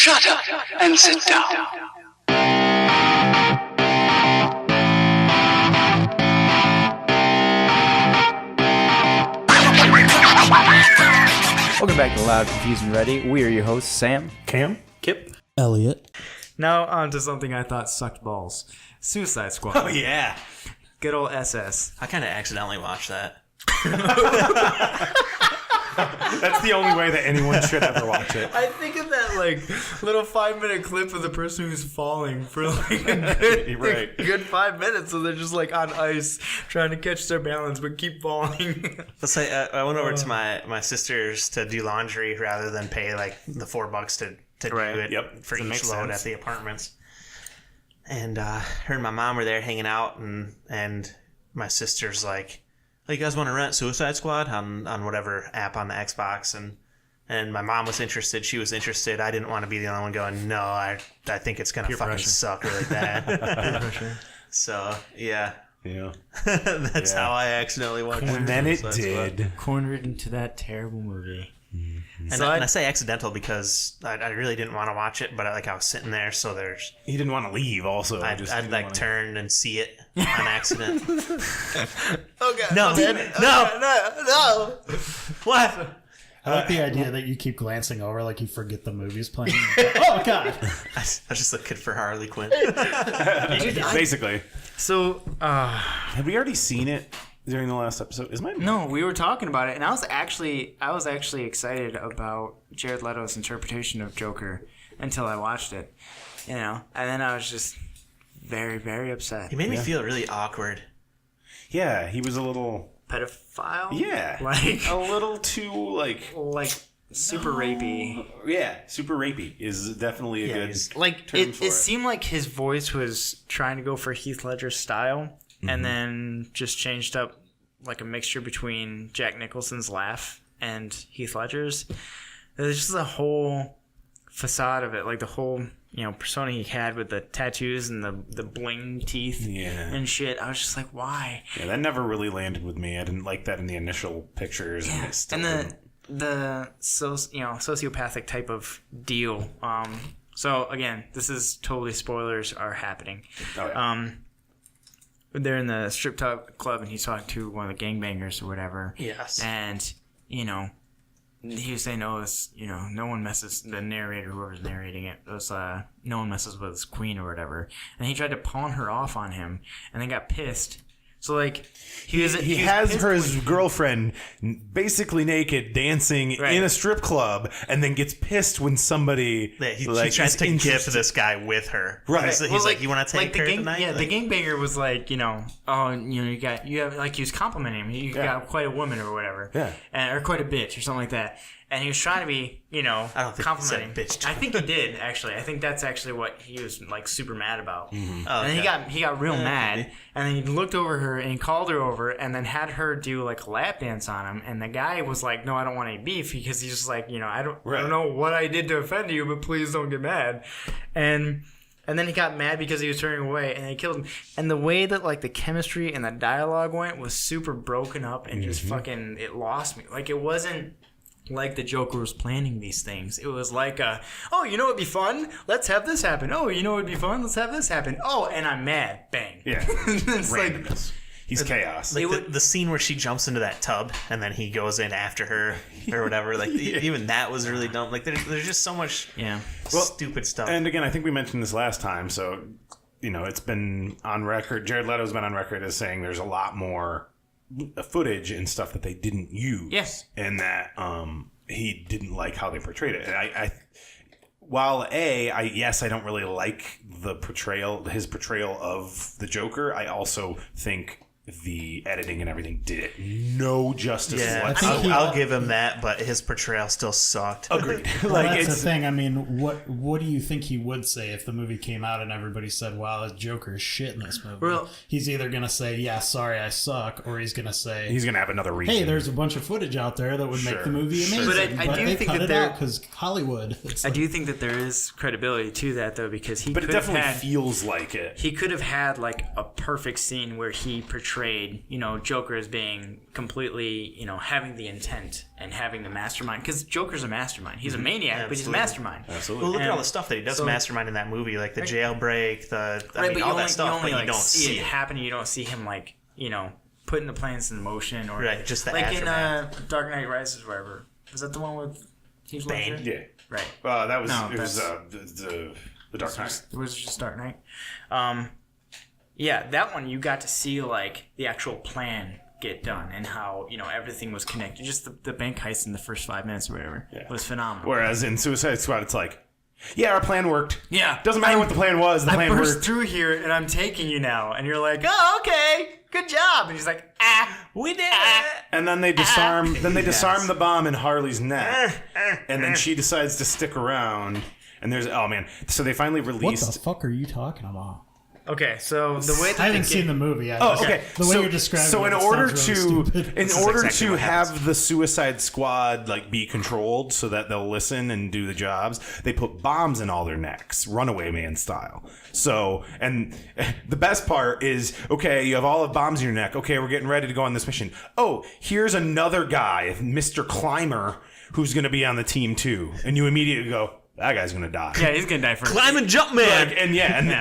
Shut up and sit down. Welcome back to Loud, Confused, and Ready. We are your hosts, Sam, Cam, Kip, Elliot. Now on to something I thought sucked balls. Suicide Squad. Oh, yeah. Good old SS. I kind of accidentally watched that. That's the only way that anyone should ever watch it. I think of that little 5-minute clip of the person who's falling for a good 5 minutes, so they're just on ice trying to catch their balance but keep falling. Let's say I went over to my sister's to do laundry rather than pay the $4 to do it for each load at the apartments. And her and my mom were there hanging out, and my sister's like, "Oh, you guys want to rent Suicide Squad on whatever app on the Xbox?" And my mom was interested. She was interested. I didn't want to be the only one going, "No, I think it's gonna fucking suck really bad." So yeah. That's how I accidentally watched it. And then it did. Cornered into that terrible movie. And, so I say accidental because I really didn't want to watch it, but I was sitting there, so there's... You didn't want to leave also. I'd turn and see it on accident. Okay. No. What? I like the idea that you keep glancing over like you forget the movie's playing. Oh, God. I was just looking for Harley Quinn. Basically. So, have we already seen it during the last episode? No, we were talking about it, and I was actually excited about Jared Leto's interpretation of Joker until I watched it, and then I was just very, very upset. He made me feel really awkward. Yeah, he was a little pedophile. Yeah, a little too super rapey. Yeah, super rapey is definitely a good term for it. It seemed like his voice was trying to go for Heath Ledger's style. And then just changed up a mixture between Jack Nicholson's laugh and Heath Ledger's. There's just a whole facade of it, the whole persona he had with the tattoos and the bling teeth and shit. I was just like, why? Yeah, that never really landed with me. I didn't like that in the initial pictures. Yeah. And the sociopathic type of deal. So again, this is totally spoilers are happening. Oh, yeah. They're in the strip club, and he's talking to one of the gangbangers or whatever. Yes. And, he was saying, no one messes, the narrator, whoever's narrating it, no one messes with his queen or whatever. And he tried to pawn her off on him, and then got pissed. So, he has his girlfriend basically naked dancing in a strip club and then gets pissed when somebody he tries to gift this guy with her. Right. So he's you want to take her tonight? Yeah, the gangbanger was he was complimenting him. You got quite a woman or whatever. Yeah. Or quite a bitch or something like that. And he was trying to be, I don't think complimenting. He said bitch. I think he did, actually. I think that's actually what he was super mad about. Mm-hmm. Oh, and then he got real mad, and then he looked over her and he called her over, and then had her do a lap dance on him. And the guy was like, "No, I don't want any beef," because he's just I don't know what I did to offend you, but please don't get mad. And then he got mad because he was turning away, and they killed him. And the way that the chemistry and the dialogue went was super broken up and just fucking, it lost me. It wasn't the Joker was planning these things. It was oh, it'd be fun? Let's have this happen. Oh, it'd be fun? Let's have this happen. Oh, and I'm mad. Bang. Yeah. It's randomness. He's chaos. The scene where she jumps into that tub and then he goes in after her or whatever. Even that was really dumb. There's just so much stupid stuff. And again, I think we mentioned this last time. So, it's been on record. Jared Leto's been on record as saying there's a lot more footage and stuff that they didn't use. Yes. And that he didn't like how they portrayed it. And while I don't really like his portrayal of the Joker, I also think the editing and everything did it no justice. Yeah, I'll give him that, but his portrayal still sucked. Agreed. That's the thing. I mean, what do you think he would say if the movie came out and everybody said, "Wow, the Joker is shit in this movie"? Well, he's either gonna say, "Yeah, sorry, I suck," or he's gonna say, he's gonna have another reason. Hey, there's a bunch of footage out there that would make the movie amazing. But I do think that there, because Hollywood. I do think that there is credibility to that though, because it definitely feels like it. He could have had a perfect scene where he portrayed portrayed, Joker as being completely, having the intent and having the mastermind. Because Joker's a mastermind. He's a maniac, but he's a mastermind. Absolutely. Well, look at all the stuff that he does mastermind in that movie, like the jailbreak, all that stuff. But you don't see it happen. You don't see him putting the plans in motion, or just the like aftermath. in Dark Knight Rises, wherever. Was that the one with Heath Ledger? Yeah. Right. That was the Dark Knight. It was just Dark Knight. That one you got to see like the actual plan get done and how everything was connected. Just the bank heist in the first 5 minutes or whatever was phenomenal. Whereas in Suicide Squad, it's like, yeah, our plan worked. Yeah, doesn't matter what the plan was. The plan I burst worked through here and I'm taking you now, and you're like, oh, okay, good job. And he's like, we did it. And then they disarm. Then they disarm the bomb in Harley's neck, and then she decides to stick around. And there's so they finally released. What the fuck are you talking about? Okay, so the way that I haven't seen the movie. Okay. The way you're describing so it, in it order sounds really to stupid. in order to have the Suicide Squad like be controlled so that they'll listen and do the jobs, they put bombs in all their necks, Runaway Man style. So, and the best part is, okay, you have all the bombs in your neck. Okay, we're getting ready to go on this mission. Oh, here's another guy, Mr. Climber, who's going to be on the team too, and you immediately go, that guy's gonna die. Yeah, he's gonna die first. Climb and jump man.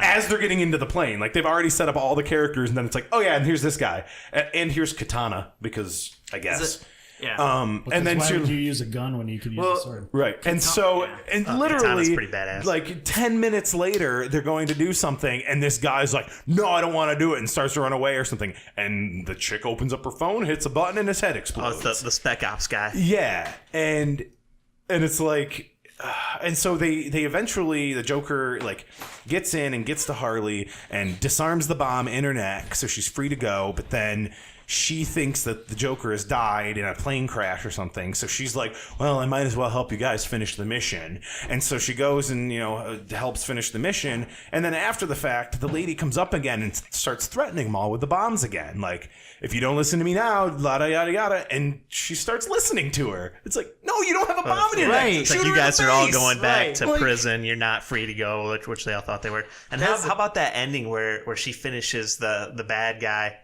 As they're getting into the plane, like they've already set up all the characters, and then it's like, oh yeah, and here's this guy, and here's Katana, because I guess. Yeah. And then why would you use a gun when you could use a sword? Right. And so, and literally, pretty badass. like 10 minutes later, they're going to do something, and this guy's like, no, I don't want to do it, and starts to run away or something. And the chick opens up her phone, hits a button, and his head explodes. Oh, it's the Spec Ops guy. Yeah. And it's like, and so they eventually, the Joker like gets in and gets to Harley and disarms the bomb in her neck, so she's free to go. But then she thinks that the Joker has died in a plane crash or something, so she's like, well, I might as well help you guys finish the mission. And so she goes and helps finish the mission, and then after the fact, the lady comes up again and starts threatening them all with the bombs again, like, if you don't listen to me now, yada yada yada. And she starts listening to her. It's like, no, you don't have a bomb in your neck. It's like, you guys are all going back to prison. You're not free to go, which they all thought they were. And how about that ending where she finishes the bad guy,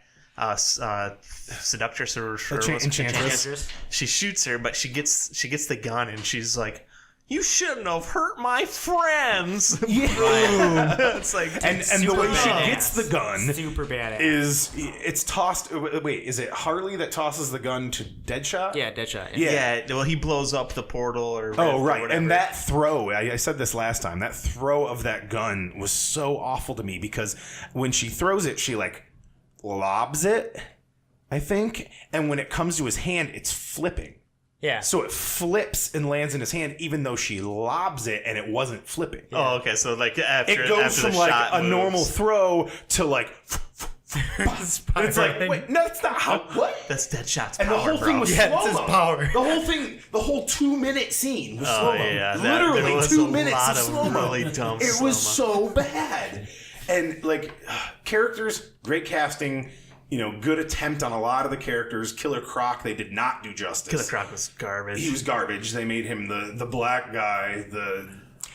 seductress or Enchantress. She shoots her, but she gets the gun, and she's like, you shouldn't have hurt my friends. Yeah. It's like, and the way she gets the gun super badass is it's tossed. Wait, is it Harley that tosses the gun to Deadshot? Yeah, Deadshot. Yeah. Well, he blows up the portal or right. Or whatever. And that throw, I said this last time, that throw of that gun was so awful to me, because when she throws it, she like lobs it, I think, and when it comes to his hand, it's flipping. Yeah. So it flips and lands in his hand, even though she lobs it and it wasn't flipping. Yeah. Oh, okay. So like it goes from like a normal throw to like. It's like, wait, no, it's not how. What? That's Deadshot's power, bro. And the whole thing was slow-mo. It's his power. The whole 2-minute scene was slow-mo. Yeah, literally 2 minutes of slow-mo. Really dumb it was so bad. And like characters, great casting. Good attempt on a lot of the characters. Killer Croc, they did not do justice. Killer Croc was garbage. He was garbage. They made him the black guy.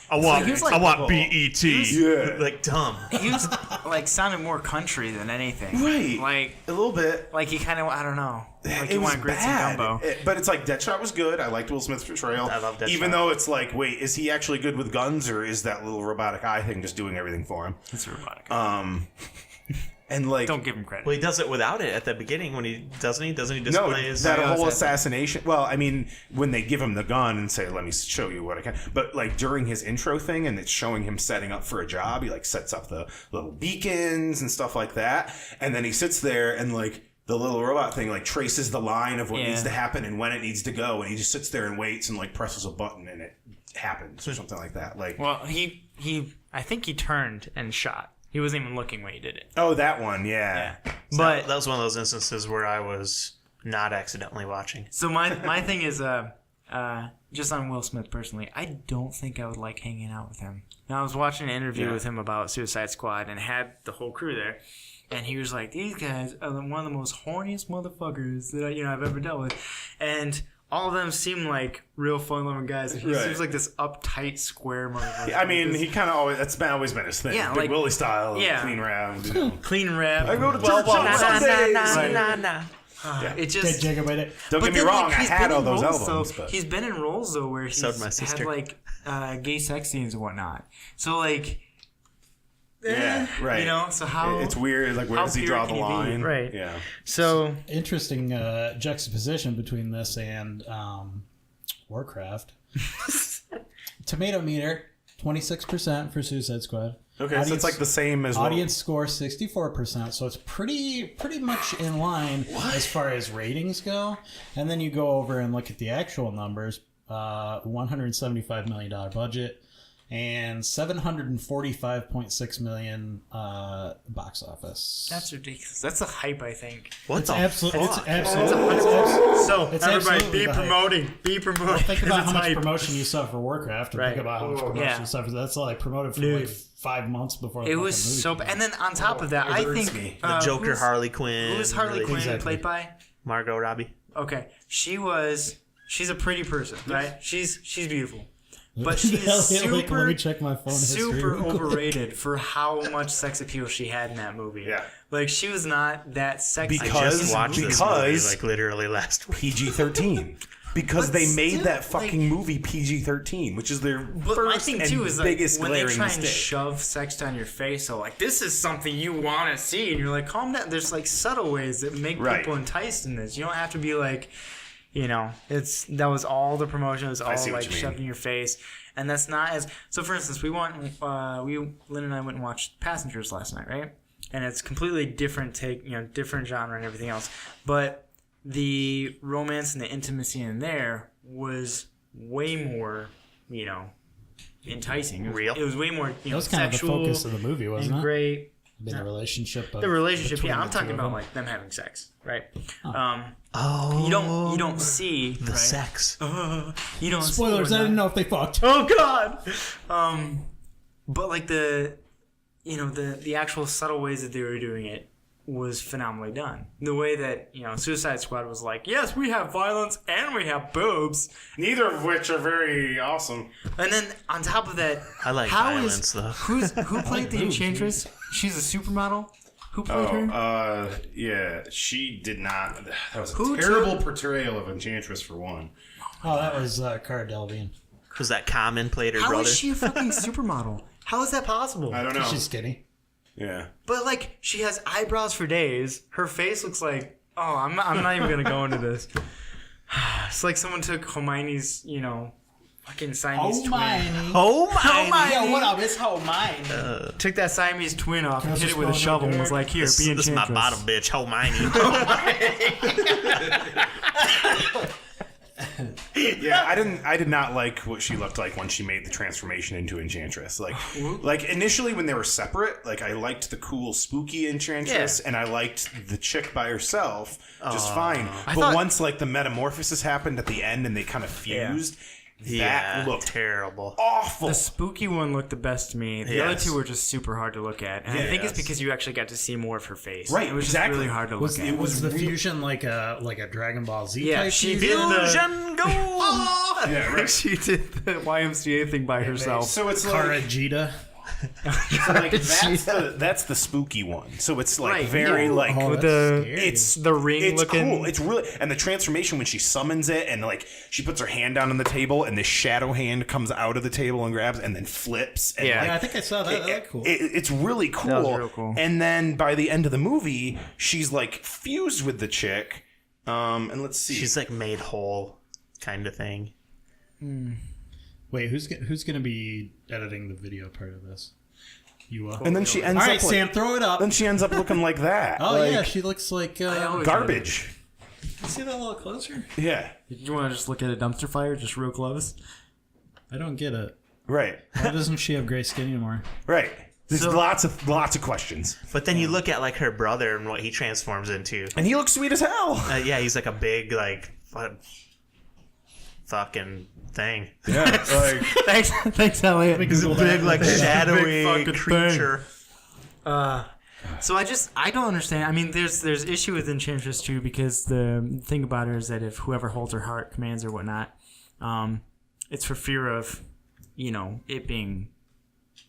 I want BET. Yeah, like dumb. He was like sounded more country than anything. Right. Like a little bit. Like he kind of, I don't know. Like it was grits bad. and gumbo. But it's like Deadshot was good. I liked Will Smith's portrayal. I love Deadshot. Even though it's like, wait, is he actually good with guns, or is that little robotic eye thing just doing everything for him? It's a robotic. And like, don't give him credit. Well, he does it without it at the beginning when he display his that whole assassination. Well, I mean, when they give him the gun and say, "Let me show you what I can," but like during his intro thing, and it's showing him setting up for a job. He like sets up the little beacons and stuff like that, and then he sits there and like the little robot thing like traces the line of what needs to happen and when it needs to go, and he just sits there and waits and like presses a button and it happens or something like that. Like, well, I think he turned and shot. He wasn't even looking when he did it. Oh, that one, yeah. So but that was one of those instances where I was not accidentally watching. So my thing is, just on Will Smith personally, I don't think I would like hanging out with him. Now, I was watching an interview with him about Suicide Squad and had the whole crew there, and he was like, "These guys are one of the most horniest motherfuckers that I've ever dealt with," and all of them seem like real fun-loving guys. He seems like this uptight, square motherfucker. I mean, he kind of always been his thing. Yeah, Big like- Willie style, yeah. clean rap. You know. Clean rap. I go to church on Sundays. It just... Don't But get me then, wrong, like, I he's had been all in those roles, albums. though. But. He's been in roles, though, where So did he's my sister. had, like, gay sex scenes and whatnot. So, like... Yeah, right. You know, so how... It's weird. Like, where how does he pure draw the can he be? line? Right. Yeah. So... Interesting juxtaposition between this and Warcraft. Tomato meter 26% for Suicide Squad. Okay, so it's like the same as audience score 64%, so it's pretty much in line as far as ratings go. And then you go over and look at the actual numbers: $175 million budget and $745.6 million box office. That's ridiculous. That's the hype, I think. What the Absolutely, fuck? So, It's everybody, absolutely be the hype. promoting. Be promoting. Well, think about how It's much hype. promotion you saw for Warcraft, and Right. think about how much promotion Yeah. you saw for that's all I promoted for Dude. like 5 months before. It was so bad. And then on top of that, I think... The Joker, Harley Quinn. Who was Harley Quinn Exactly. played by? Margot Robbie. Okay. She's a pretty person, right? She's beautiful. But she's Let me super, check my phone history super real quick. overrated for how much sex appeal she had in that movie. Yeah. Like, she was not that sexy. I just watched this movie because- like literally last week. PG-13. Because But they made still, that fucking like- movie PG-13, which is their But first my thing, and too, is like, biggest when they glaring try and mistake. shove sex down your face, so like, this is something you want to see, and you're like, calm down. There's like subtle ways that make Right. people enticed in this. You don't have to be like, you know, that was all the promotion. It was all see what like you mean. shoved in your face. And that's not as... So, for instance, Lynn and I went and watched Passengers last night, right? And it's completely different take, you know, different genre and everything else. But the romance and the intimacy in there was way more, you know, enticing. Real? It was way more, That was kind sexual of the focus of the movie, wasn't and it? great. The relationship. The relationship, between yeah. I'm the talking two of about them. like them having sex, right? Oh. You don't see The right? sex. You don't Spoilers! see I didn't know if they fucked. Oh God! But like the actual subtle ways that they were doing it was phenomenally done. The way that, you know, Suicide Squad was like, yes, we have violence and we have boobs, Neither of which are very awesome. and then on top of that, I like how violence, is- though. who played the Enchantress? She's a supermodel. Who played her? Yeah, she did not. That was a Who terrible portrayal of Enchantress for one. Oh, that was Cara Delevingne. Was that Common played her How brother? is she a fucking supermodel? How is that possible? I don't know. She's skinny. Yeah. But like, she has eyebrows for days. Her face looks like, oh, I'm not even gonna go into this. It's like someone took Hermione's, you know, fucking Siamese twin. Oh my! Yo, what up? It's Hermione. Took that Siamese twin off and Can I hit it just with a go shovel in and there? was like, here, This, be this is my Enchantress. bottom bitch, Hermione. Yeah, I did not like what she looked like when she made the transformation into Enchantress. Like initially when they were separate, like I liked the cool spooky Enchantress, Yeah. and I liked the chick by herself just fine. But thought- once like the metamorphosis happened at the end and they kind of fused, Yeah, that looked terrible. awful. The spooky one looked the best to me. The other Yes. two were just super hard to look at. And I think it's Yes. because you actually got to see more of her face. Right, It was exactly. just really hard to look Was at. it was the real- fusion like a Dragon Ball Z Yeah, type she fusion? did Fusion go! yeah, right. she did the YMCA thing by herself. So it's Cara like, Jita. like that's the spooky one. So it's like Right, very yeah. like Oh, With that's the- scary. it's the ring it's looking. cool. It's really, and the transformation when she summons it and like she puts her hand down on the table and this shadow hand comes out of the table and grabs and then flips. And Yeah. like, Yeah, I think I saw that. That looked cool. it's really cool. That was real cool. And then by the end of the movie, she's like fused with the chick. And let's see. She's like made whole, kind of thing. Wait, who's gonna be editing the video part of this? You will. and then she ends All up right, like, Sam, throw it up. then she ends up looking like that. Oh like, yeah, she looks like always- garbage. see that a little closer. Yeah. You want to just look at a dumpster fire, just real close? I don't get it. Right. Why doesn't she have gray skin anymore? Right. There's So- lots of questions. But then you look at like her brother and what he transforms into. And he looks sweet as hell. Yeah, he's like a big like fucking thing. Yeah. Like Thanks, Elliot. He's a big like shadowy fucking creature. So I don't understand. I mean, there's issue with Enchantress too, because the thing about her is that if whoever holds her heart commands or whatnot, it's for fear of, it being,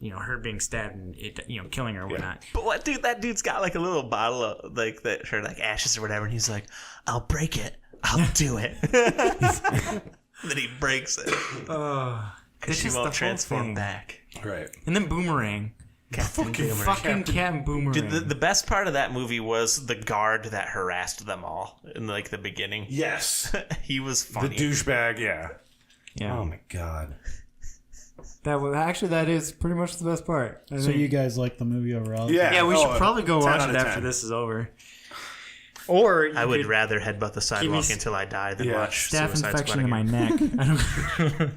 her being stabbed and it, killing her or whatnot. But what, dude? That dude's got like a little bottle of like that, her like ashes or whatever, and he's like, "I'll break it. I'll do it." Then he breaks it. Because she won't transform back. Right. And then Boomerang. Fucking Captain Boomerang. Dude, the best part of that movie was the guard that harassed them all in like the beginning. Yes. He was funny. The douchebag, yeah. Yeah. Oh my god. That is pretty much the best part. So you guys like the movie overall? Yeah. We should probably go watch it after this is over. Or I would rather headbutt the sidewalk until I die than watch staph Suicide infection Squad in my again. neck. I don't.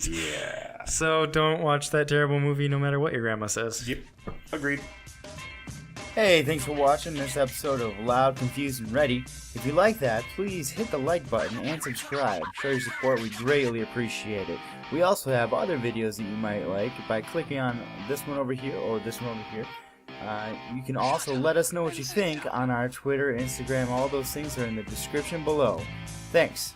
Yeah. So don't watch that terrible movie, no matter what your grandma says. Yep. Agreed. Hey, thanks for watching this episode of Loud, Confused, and Ready. If you like that, please hit the like button and subscribe. Show your support, we greatly appreciate it. We also have other videos that you might like by clicking on this one over here or this one over here. You can also let us know what you think on our Twitter, Instagram, all those things are in the description below. Thanks.